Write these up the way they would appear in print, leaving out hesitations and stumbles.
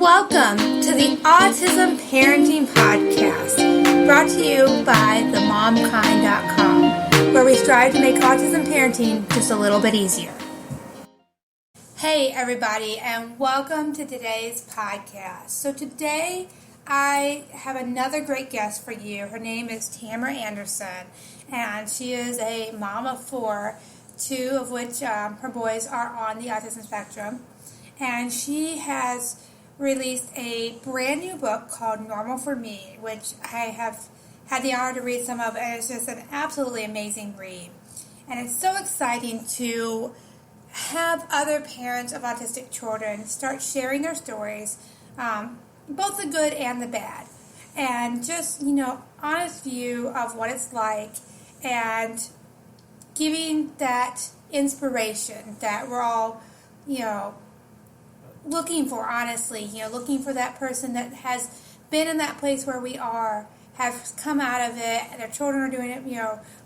Welcome to the Autism Parenting Podcast, brought to you by themomkind.com, where we strive to make autism parenting just a little bit easier. Hey everybody, and welcome to today's podcast. So today I have another great guest for you. Her name is Tamara Anderson, and she is a mom of four, two of which her boys are on the autism spectrum. And she has released a brand new book called Normal for Me, which I have had the honor to read some of, and it's just an absolutely amazing read. And it's so exciting to have other parents of autistic children start sharing their stories, both the good and the bad, and just, honest view of what it's like, and giving that inspiration that we're all, looking for, honestly, looking for that person that has been in that place where we are, have come out of it, and their children are doing it,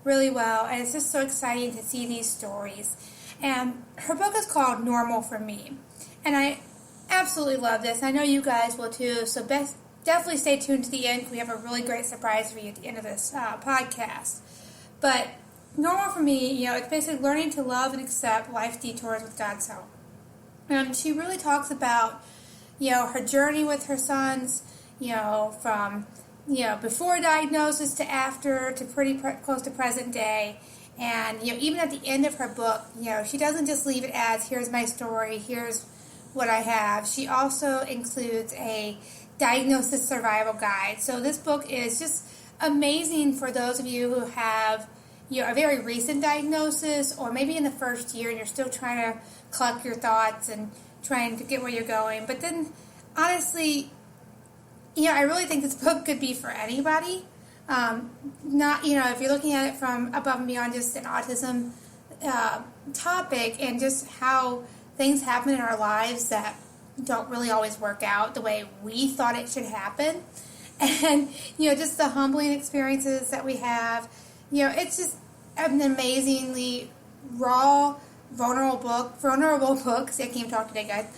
really well, and it's just so exciting to see these stories. And her book is called Normal for Me, and I absolutely love this. I know you guys will too, so definitely stay tuned to the end, because we have a really great surprise for you at the end of this podcast. But Normal for Me, it's basically learning to love and accept life's detours with God's help. And she really talks about, her journey with her sons, from, before diagnosis to after to pretty close to present day. And, even at the end of her book, she doesn't just leave it as, here's my story, here's what I have. She also includes a diagnosis survival guide. So this book is just amazing for those of you who have, a very recent diagnosis, or maybe in the first year and you're still trying to collect your thoughts and trying to get where you're going. But then, honestly, I really think this book could be for anybody. Not, if you're looking at it from above and beyond just an autism topic, and just how things happen in our lives that don't really always work out the way we thought it should happen. And, just the humbling experiences that we have. It's just an amazingly raw, vulnerable book. See, I can't even talk today, guys.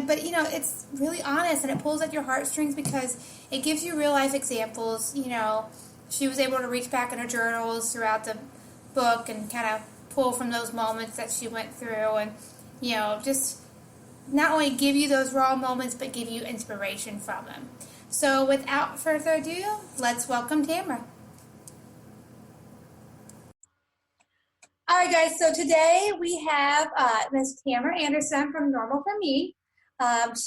But it's really honest, and it pulls at your heartstrings because it gives you real life examples. She was able to reach back in her journals throughout the book and kind of pull from those moments that she went through, and just not only give you those raw moments, but give you inspiration from them. So without further ado, let's welcome Tamara. All right, guys, so today we have Ms. Tamara Anderson from Normal for Me.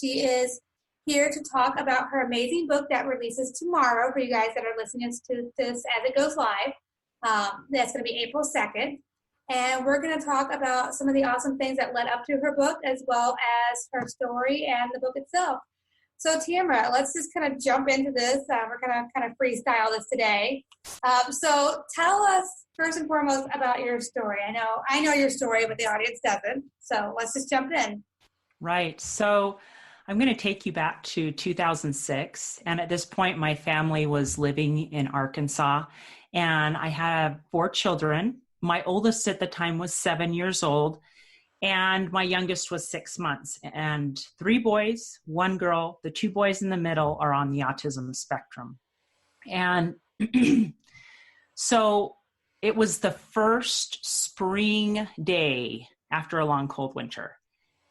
She is here to talk about her amazing book that releases tomorrow for you guys that are listening to this as it goes live. That's going to be April 2nd. And we're going to talk about some of the awesome things that led up to her book, as well as her story and the book itself. So Tamara, let's just kind of jump into this. We're going to kind of freestyle this today. So tell us first and foremost about your story. I know your story, but the audience doesn't. So let's just jump in. Right. So I'm going to take you back to 2006. And at this point, my family was living in Arkansas, and I had four children. My oldest at the time was 7 years old, and my youngest was 6 months, and 3 boys, 1 girl. The 2 boys in the middle are on the autism spectrum. And so it was the first spring day after a long, cold winter.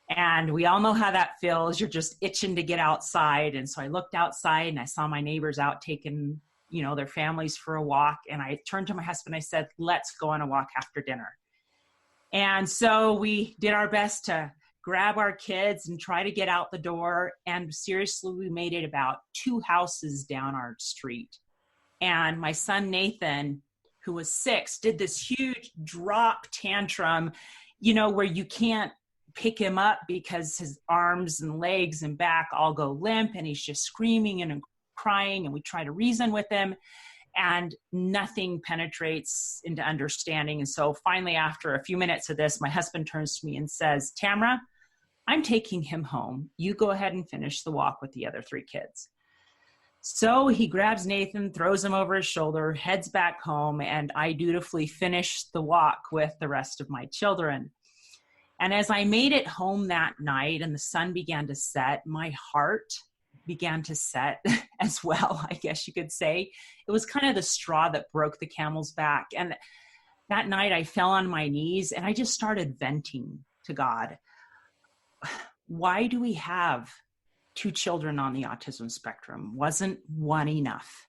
And we all know how that feels. You're just itching to get outside. And so I looked outside and I saw my neighbors out taking, their families for a walk. And I turned to my husband, I said, let's go on a walk after dinner. And so we did our best to grab our kids and try to get out the door. And seriously, we made it about 2 houses down our street. And my son, Nathan, who was 6, did this huge drop tantrum, where you can't pick him up because his arms and legs and back all go limp, and he's just screaming and crying. And we try to reason with him, and nothing penetrates into understanding. And so finally, after a few minutes of this, my husband turns to me and says, Tamara, I'm taking him home. You go ahead and finish the walk with the other 3 kids. So he grabs Nathan, throws him over his shoulder, heads back home, and I dutifully finish the walk with the rest of my children. And as I made it home that night and the sun began to set, my heart began to set as well, I guess you could say. It was kind of the straw that broke the camel's back. And that night I fell on my knees and I just started venting to God. Why do we have 2 children on the autism spectrum? Wasn't one enough?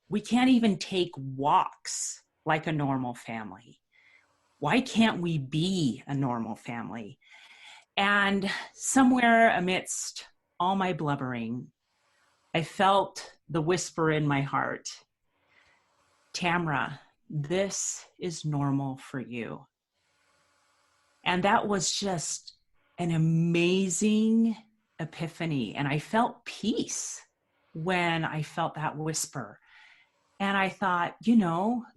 We can't even take walks like a normal family. Why can't we be a normal family? And somewhere amidst all my blubbering, I felt the whisper in my heart, Tamara, this is normal for you. And that was just an amazing epiphany. And I felt peace when I felt that whisper. And I thought,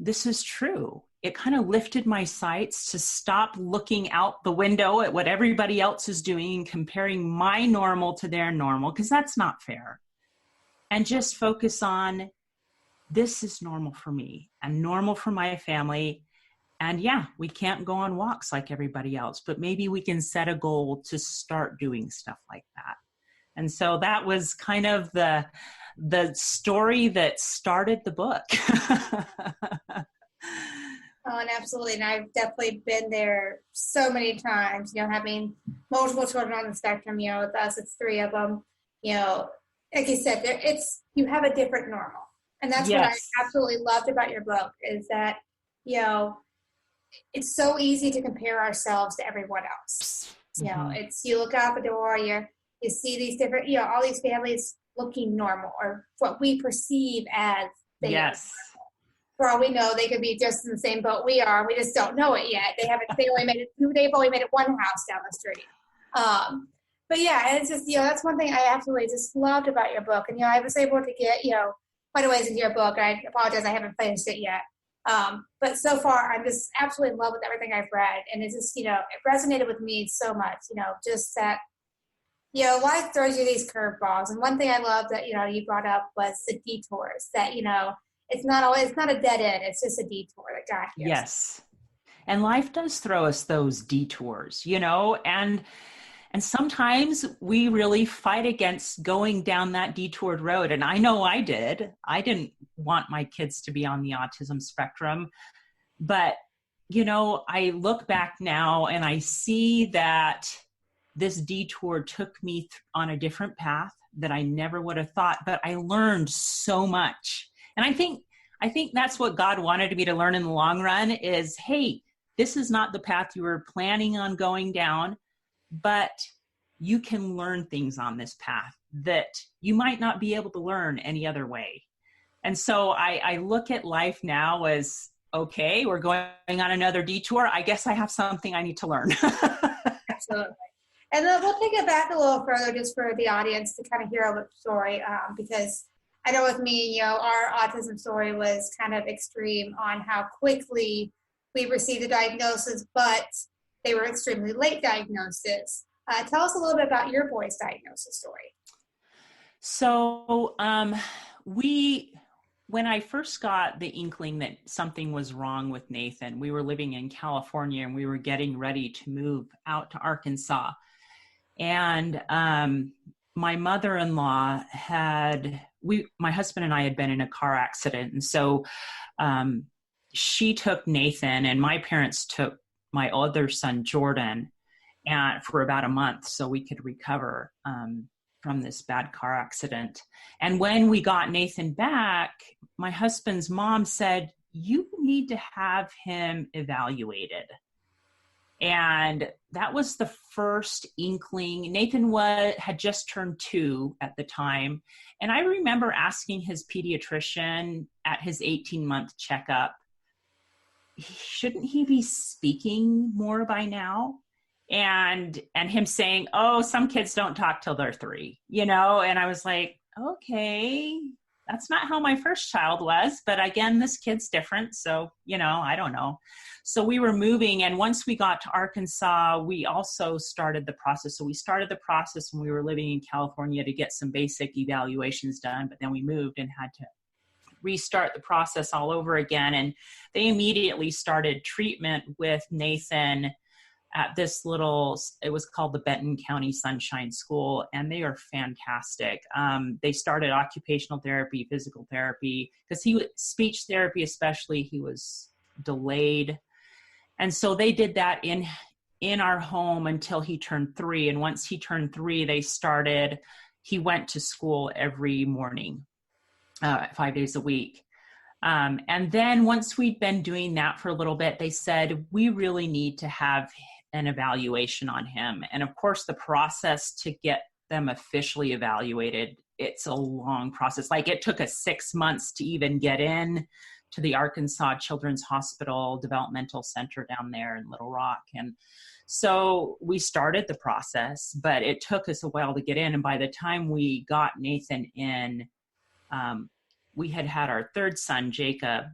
this is true. It kind of lifted my sights to stop looking out the window at what everybody else is doing and comparing my normal to their normal, because that's not fair. And just focus on, this is normal for me and normal for my family. And yeah, we can't go on walks like everybody else, but maybe we can set a goal to start doing stuff like that. And so that was kind of the story that started the book. Oh, and absolutely. And I've definitely been there so many times, having multiple children on the spectrum, with us, it's 3 of them, like you said, you have a different normal. And that's what I absolutely loved about your book is that, it's so easy to compare ourselves to everyone else. It's, you look out the door, you see these different, all these families looking normal or what we perceive as they are. For all we know, they could be just in the same boat we are. We just don't know it yet. They've only made it one house down the street. But yeah, it's just, that's one thing I absolutely just loved about your book. And, I was able to get, quite a ways into your book. I apologize, I haven't finished it yet. But so far, I'm just absolutely in love with everything I've read. And it's just, it resonated with me so much, just that, life throws you these curveballs. And one thing I love that, you brought up was the detours that, it's not a dead end. It's just a detour that God gives. Yes. And life does throw us those detours, and sometimes we really fight against going down that detoured road. And I know I did. I didn't want my kids to be on the autism spectrum, but, I look back now and I see that this detour took me on a different path that I never would have thought, but I learned so much. And I think that's what God wanted me to learn in the long run is, hey, this is not the path you were planning on going down, but you can learn things on this path that you might not be able to learn any other way. And so I look at life now as, okay, we're going on another detour. I guess I have something I need to learn. Absolutely. And then we'll take it back a little further just for the audience to kind of hear a story because I know with me, our autism story was kind of extreme on how quickly we received the diagnosis, but they were extremely late diagnoses. Tell us a little bit about your boy's diagnosis story. So when I first got the inkling that something was wrong with Nathan, we were living in California and we were getting ready to move out to Arkansas. And my mother-in-law my husband and I had been in a car accident. And so she took Nathan and my parents took my other son, Jordan, and for about a month so we could recover from this bad car accident. And when we got Nathan back, my husband's mom said, you need to have him evaluated. And that was the first inkling. Nathan had just turned 2 at the time. And I remember asking his pediatrician at his 18-month checkup, shouldn't he be speaking more by now? And him saying, oh, some kids don't talk till they're 3, and I was like, okay, that's not how my first child was. But again, this kid's different. So, I don't know. So we were moving. And once we got to Arkansas, we also started the process. So we started the process when we were living in California to get some basic evaluations done. But then we moved and had to restart the process all over again. And they immediately started treatment with Nathan at this it was called the Benton County Sunshine School, and they are fantastic. They started occupational therapy, physical therapy, because speech therapy especially, he was delayed. And so they did that in our home until he turned 3. And once he turned 3, he went to school every morning, 5 days a week. And then once we'd been doing that for a little bit, they said, we really need to have an evaluation on him. And of course, the process to get them officially evaluated, it's a long process. Like, it took us 6 months to even get in to the Arkansas Children's Hospital Developmental Center down there in Little Rock. And so we started the process, but it took us a while to get in. And by the time we got Nathan in, we had our 3rd son, Jacob.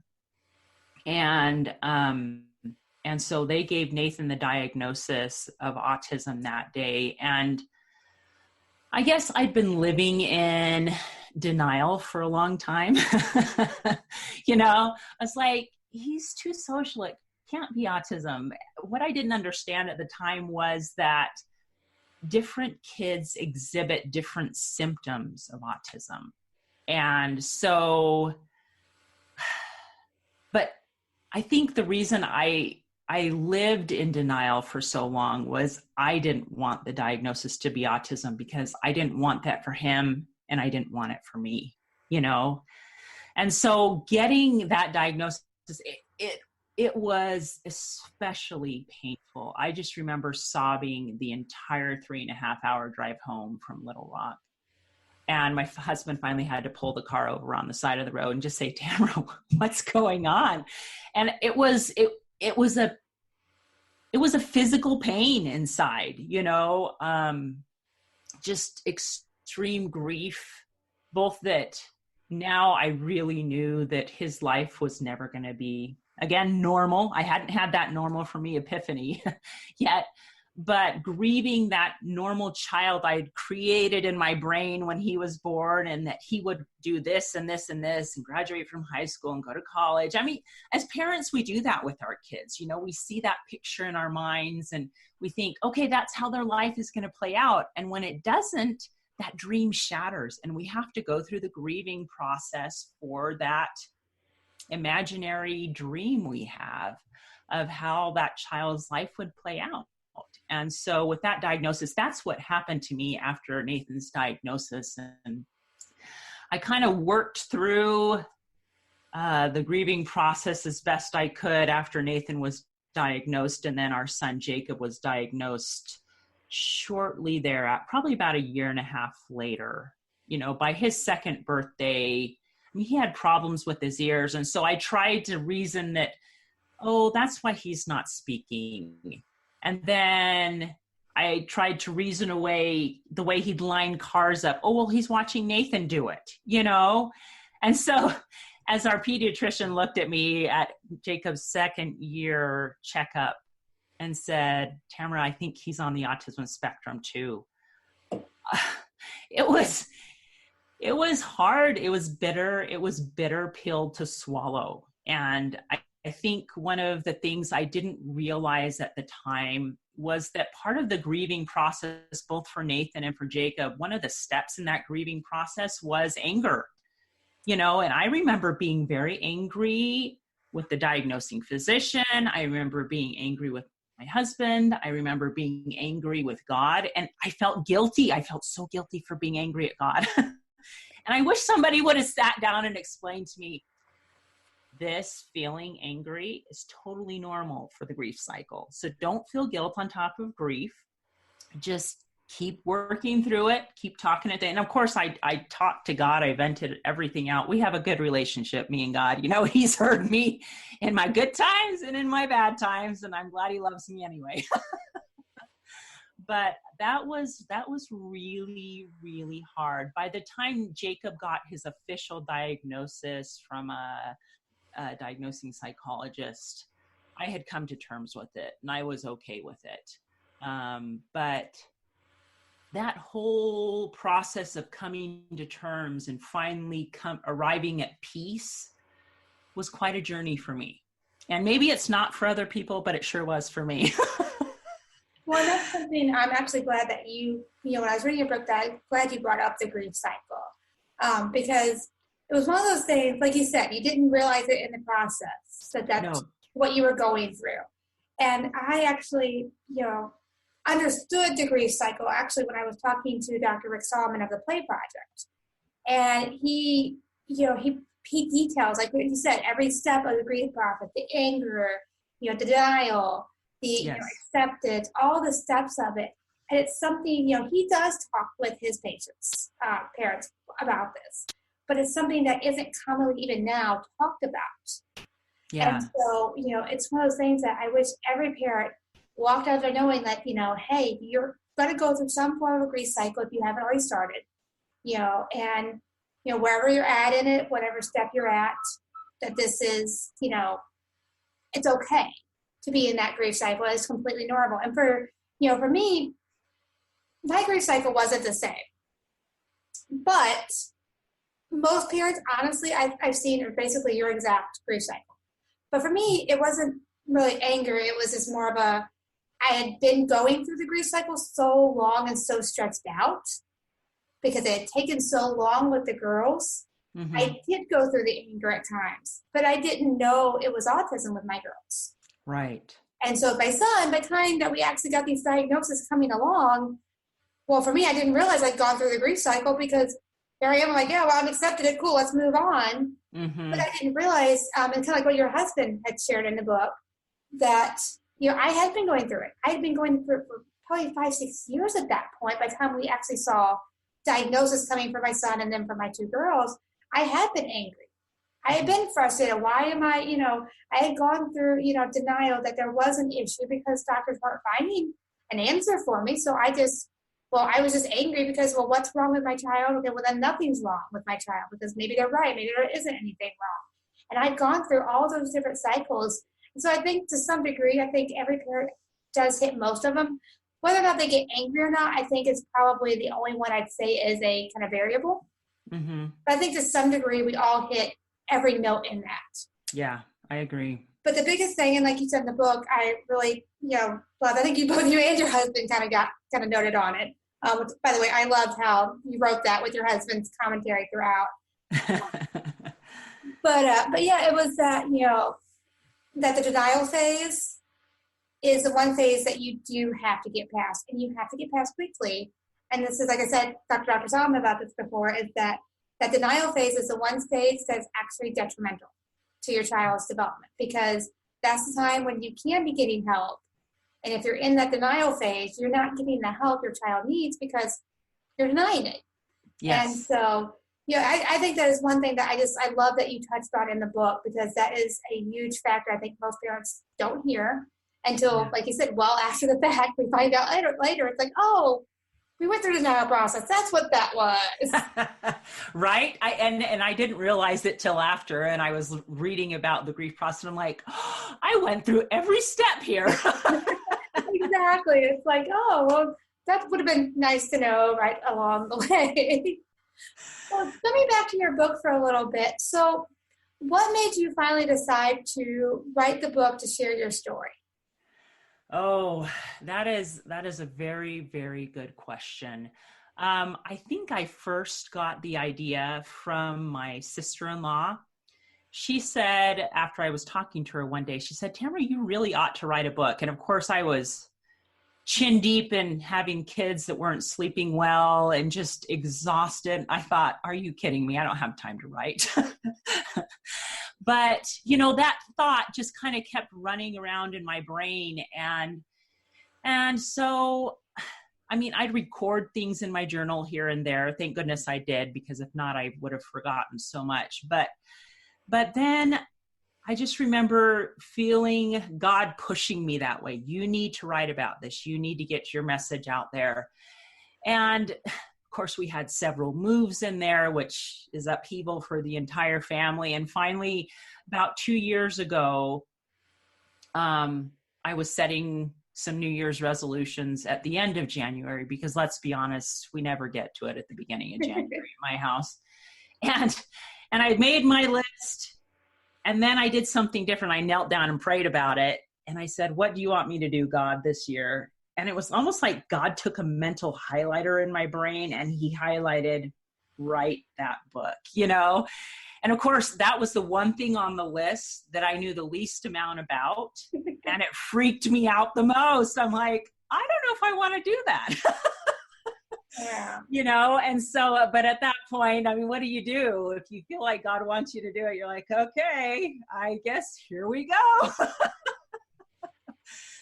And so they gave Nathan the diagnosis of autism that day. And I guess I'd been living in denial for a long time. I was like, he's too social. It can't be autism. What I didn't understand at the time was that different kids exhibit different symptoms of autism. And so, but I think the reason I lived in denial for so long was I didn't want the diagnosis to be autism, because I didn't want that for him and I didn't want it for me, And so getting that diagnosis, it was especially painful. I just remember sobbing the entire 3.5-hour drive home from Little Rock. And my husband finally had to pull the car over on the side of the road and just say, Tamara, what's going on? And it was a physical pain inside, just extreme grief, both that now I really knew that his life was never going to be, again, normal. I hadn't had that normal for me epiphany yet, but grieving that normal child I'd created in my brain when he was born, and that he would do this and this and this and graduate from high school and go to college. I mean, as parents, we do that with our kids. We see that picture in our minds and we think, okay, that's how their life is going to play out. And when it doesn't, that dream shatters, and we have to go through the grieving process for that imaginary dream we have of how that child's life would play out. And so with that diagnosis, that's what happened to me after Nathan's diagnosis. And I kind of worked through the grieving process as best I could after Nathan was diagnosed. And then our son Jacob was diagnosed shortly thereafter, probably about 1.5 years later. By his 2nd birthday, he had problems with his ears. And so I tried to reason that, oh, that's why he's not speaking. And then I tried to reason away the way he'd line cars up. Oh, well, he's watching Nathan do it, And so as our pediatrician looked at me at Jacob's 2nd year checkup and said, Tamara, I think he's on the autism spectrum too. It was hard. It was bitter. It was bitter pill to swallow. And I think one of the things I didn't realize at the time was that part of the grieving process, both for Nathan and for Jacob, one of the steps in that grieving process was anger, and I remember being very angry with the diagnosing physician. I remember being angry with my husband. I remember being angry with God, and I felt guilty. I felt so guilty for being angry at God. And I wish somebody would have sat down and explained to me, this feeling angry is totally normal for the grief cycle. So don't feel guilt on top of grief. Just keep working through it. Keep talking it. And of course, I talked to God. I vented everything out. We have a good relationship, me and God. He's heard me in my good times and in my bad times, and I'm glad he loves me anyway. But that was really, really hard. By the time Jacob got his official diagnosis from a diagnosing psychologist, I had come to terms with it and I was okay with it. But that whole process of coming to terms and finally arriving at peace was quite a journey for me. And maybe it's not for other people, but it sure was for me. Well, that's something I'm actually glad that when I was reading your book, that I'm glad you brought up the grief cycle. Because it was one of those things, like you said, you didn't realize it in the process, that's what you were going through. And I actually, understood the grief cycle actually when I was talking to Dr. Rick Solomon of the Play Project. And he details, like what you said, every step of the grief process, the anger, the denial, the acceptance, all the steps of it. And it's something, he does talk with his patients, parents about this, but it's something that isn't commonly even now talked about. Yeah. And so, it's one of those things that I wish every parent walked out there knowing that, hey, you're going to go through some form of a grief cycle if you haven't already started, and, wherever you're at in it, whatever step you're at, that this is, it's okay to be in that grief cycle. It's completely normal. And for me, my grief cycle wasn't the same. But most parents, honestly, I've seen are basically your exact grief cycle. But for me, it wasn't really anger. It was just more of I had been going through the grief cycle so long and so stretched out because it had taken so long with the girls. Mm-hmm. I did go through the anger at times, but I didn't know it was autism with my girls. Right. And so my son, by the time that we actually got these diagnoses coming along, well, for me, I didn't realize I'd gone through the grief cycle because here I am like, yeah, well, I've accepted it. Cool, let's move on. Mm-hmm. But I didn't realize, and kind of like what your husband had shared in the book, that, I had been going through it. I had been going through it for probably 5-6 years at that point. By the time we actually saw diagnosis coming for my son and then for my two girls, I had been angry. I had been frustrated. Why am I, I had gone through, denial that there was an issue because doctors weren't finding an answer for me. So I was just angry because, what's wrong with my child? Okay, well, then nothing's wrong with my child because maybe they're right. Maybe there isn't anything wrong. And I've gone through all those different cycles. And so I think to some degree, every parent does hit most of them. Whether or not they get angry or not, I think is probably the only one I'd say is a kind of variable. Mm-hmm. But I think to some degree, we all hit every note in that. Yeah, I agree. But the biggest thing, and like you said in the book, I really, love, I think you and your husband kind of noted on it. Which, by the way, I loved how you wrote that with your husband's commentary throughout. But yeah, it was that, that the denial phase is the one phase that you do have to get past, and you have to get past quickly. And this is, like I said, Dr. Solomon about this before, is that denial phase is the one stage that's actually detrimental to your child's development, because that's the time when you can be getting help. And if you're in that denial phase, you're not getting the help your child needs because you're denying it. Yes. And so, I think that is one thing that I love that you touched on in the book, because that is a huge factor I think most parents don't hear until, like you said, well, after the fact, we find out later. It's like, oh, we went through the denial process. That's what that was. Right. I didn't realize it till after. And I was reading about the grief process. And I'm like, oh, I went through every step here. Exactly. It's like, oh, well, that would have been nice to know right along the way. Well, let me back to your book for a little bit. So what made you finally decide to write the book to share your story? Oh, that is a very, very good question. I think I first got the idea from my sister-in-law. She said, after I was talking to her one day, she said, Tamara, you really ought to write a book. And of course I was chin deep in having kids that weren't sleeping well and just exhausted. I thought, are you kidding me? I don't have time to write. But, that thought just kind of kept running around in my brain. And so, I'd record things in my journal here and there. Thank goodness I did, because if not, I would have forgotten so much. But then I just remember feeling God pushing me that way. You need to write about this. You need to get your message out there. And of course, we had several moves in there, which is upheaval for the entire family. And finally, about 2 years ago, I was setting some New Year's resolutions at the end of January, because let's be honest, we never get to it at the beginning of January at my house. And I made my list, and then I did something different. I knelt down and prayed about it. And I said, what do you want me to do, God, this year? And it was almost like God took a mental highlighter in my brain and he highlighted, write that book, you know? And of course, that was the one thing on the list that I knew the least amount about. And it freaked me out the most. I'm like, I don't know if I want to do that. Yeah. You know? And so, but at that point, I mean, what do? If you feel like God wants you to do it, you're like, okay, I guess here we go.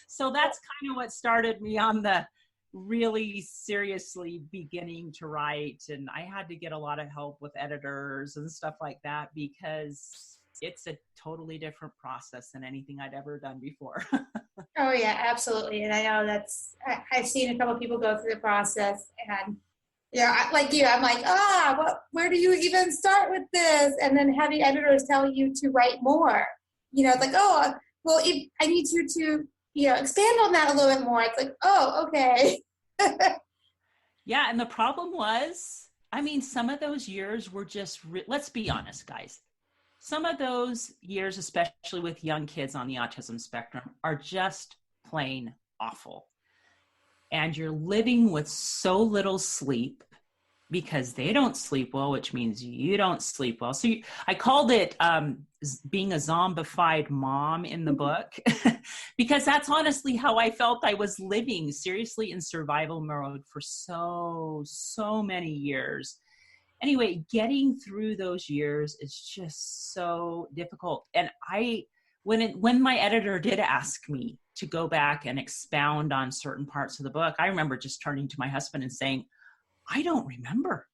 So that's kind of what started me on the really seriously beginning to write. And I had to get a lot of help with editors and stuff like that because it's a totally different process than anything I'd ever done before. Oh yeah, absolutely. And I know I've seen a couple of people go through the process, and like you, I'm like, where do you even start with this? And then having editors tell you to write more, it's like, I need you to, expand on that a little bit more. It's like, oh, okay. Yeah. And the problem was, I mean, some of those years were just, let's be honest, guys. Some of those years, especially with young kids on the autism spectrum, are just plain awful. And you're living with so little sleep because they don't sleep well, which means you don't sleep well. So I called it being a zombified mom in the book because that's honestly how I felt. I was living seriously in survival mode for so many years. Anyway, getting through those years is just so difficult. And when my editor did ask me to go back and expound on certain parts of the book, I remember just turning to my husband and saying, I don't remember.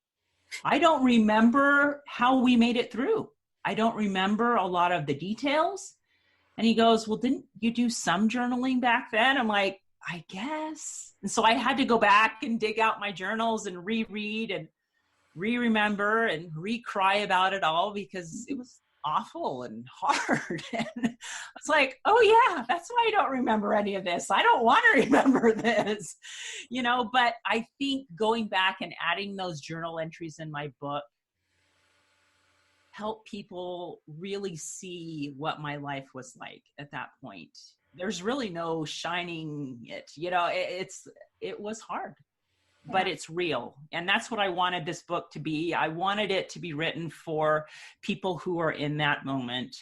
I don't remember how we made it through. I don't remember a lot of the details. And he goes, well, didn't you do some journaling back then? I'm like, I guess. And so I had to go back and dig out my journals and reread and remember and recry about it all because it was awful and hard. And it's like, oh yeah, that's why I don't remember any of this. I don't want to remember this, but I think going back and adding those journal entries in my book help people really see what my life was like at that point. There's really no shining it, it was hard. But it's real. And that's what I wanted this book to be. I wanted it to be written for people who are in that moment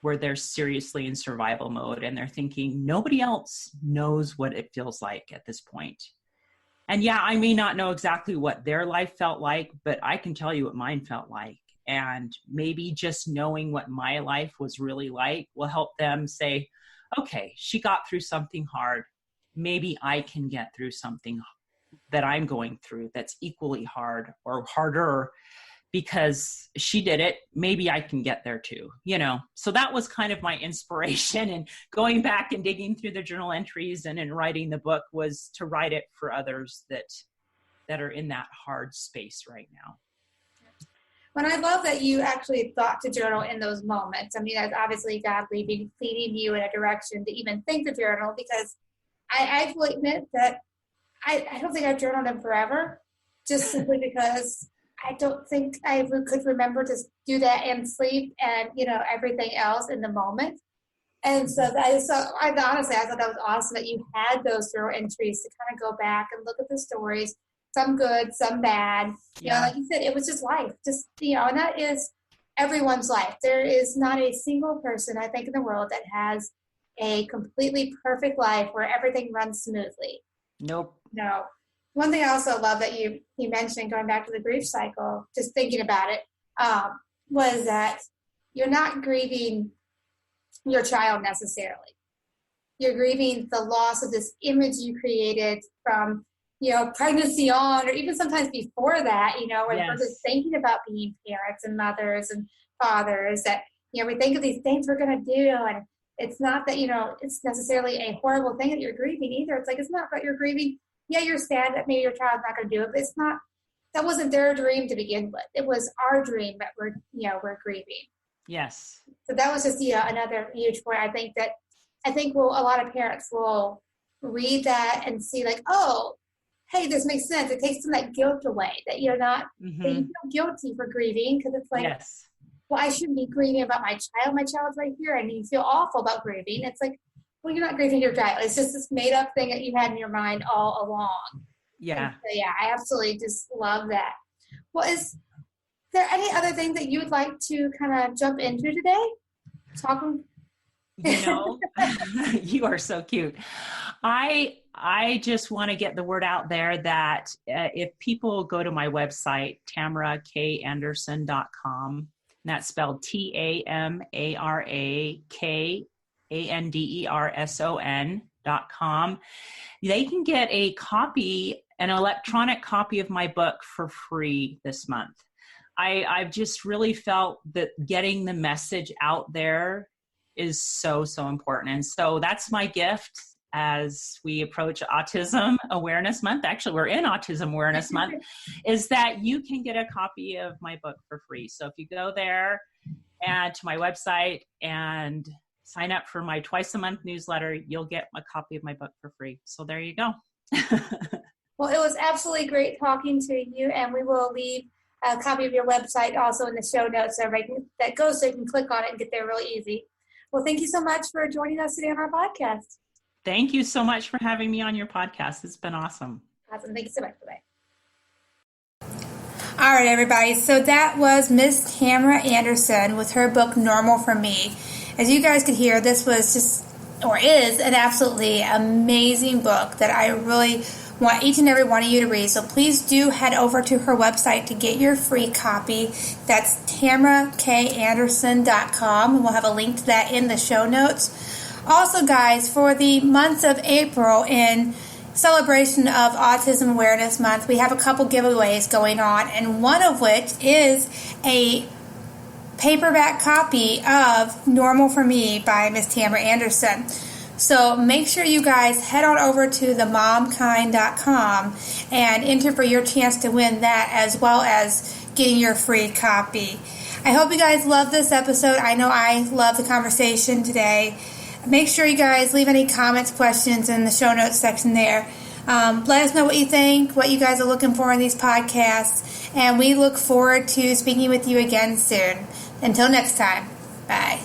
where they're seriously in survival mode and they're thinking, nobody else knows what it feels like at this point. And yeah, I may not know exactly what their life felt like, but I can tell you what mine felt like. And maybe just knowing what my life was really like will help them say, okay, she got through something hard. Maybe I can get through something that I'm going through that's equally hard or harder because she did it. Maybe I can get there too, So that was kind of my inspiration, and going back and digging through the journal entries and in writing the book was to write it for others that are in that hard space right now. When I love that you actually thought to journal in those moments. I mean, that's obviously God leading you in a direction to even think to journal, because I will admit that I don't think I've journaled in forever, just simply because I don't think I could remember to do that and sleep and, everything else in the moment. And so I honestly, I thought that was awesome that you had those journal entries to kind of go back and look at the stories, some good, some bad. Like you said, it was just life, and that is everyone's life. There is not a single person, I think, in the world that has a completely perfect life where everything runs smoothly. Nope. No. One thing I also love that you mentioned, going back to the grief cycle, just thinking about it, was that you're not grieving your child necessarily. You're grieving the loss of this image you created from, pregnancy on, or even sometimes before that, when we're just thinking about being parents and mothers and fathers, that, we think of these things we're going to do, and it's not that, it's necessarily a horrible thing that you're grieving either. It's like, it's not that you're grieving. Yeah, you're sad that maybe your child's not going to do it, but it's not, that wasn't their dream to begin with. It was our dream that we're grieving. Yes. So that was just, another huge point. I think a lot of parents will read that and see like, oh, hey, this makes sense. It takes some of that guilt away, that you're not, that you feel guilty for grieving, because it's like, well, I shouldn't be grieving about my child. My child's right here, and you feel awful about grieving. It's like, Well, you're not grieving your child. It's just this made up thing that you had in your mind all along. Yeah. So, yeah, I absolutely just love that. Well, is there any other things that you would like to kind of jump into today? Talking. You are so cute. I just want to get the word out there that if people go to my website, tamarakanderson.com, and that's spelled TamaraKanderson.com, they can get an electronic copy of my book for free this month. I've just really felt that getting the message out there is so, so important. And so that's my gift as we approach Autism Awareness Month. Actually, we're in Autism Awareness Month, is that you can get a copy of my book for free. So if you go there and to my website and sign up for my twice a month newsletter, you'll get a copy of my book for free. So there you go. Well, it was absolutely great talking to you, and we will leave a copy of your website also in the show notes so that goes so you can click on it and get there really easy. Well, thank you so much for joining us today on our podcast. Thank you so much for having me on your podcast. It's been awesome. Awesome. Thank you so much. Bye-bye. All right, everybody. So that was Miss Tamara Anderson with her book, Normal for Me. As you guys could hear, this was is an absolutely amazing book that I really want each and every one of you to read. So please do head over to her website to get your free copy. That's tamarakanderson.com, and we'll have a link to that in the show notes. Also, guys, for the month of April, in celebration of Autism Awareness Month, we have a couple giveaways going on, and one of which is a paperback copy of Normal for Me by Miss Tamara Anderson. So make sure you guys head on over to themomkind.com and enter for your chance to win that, as well as getting your free copy. I hope you guys love this episode. I know I love the conversation today. Make sure you guys leave any comments, questions in the show notes section there. Let us know what you think, what you guys are looking for in these podcasts, and we look forward to speaking with you again soon. Until next time, bye.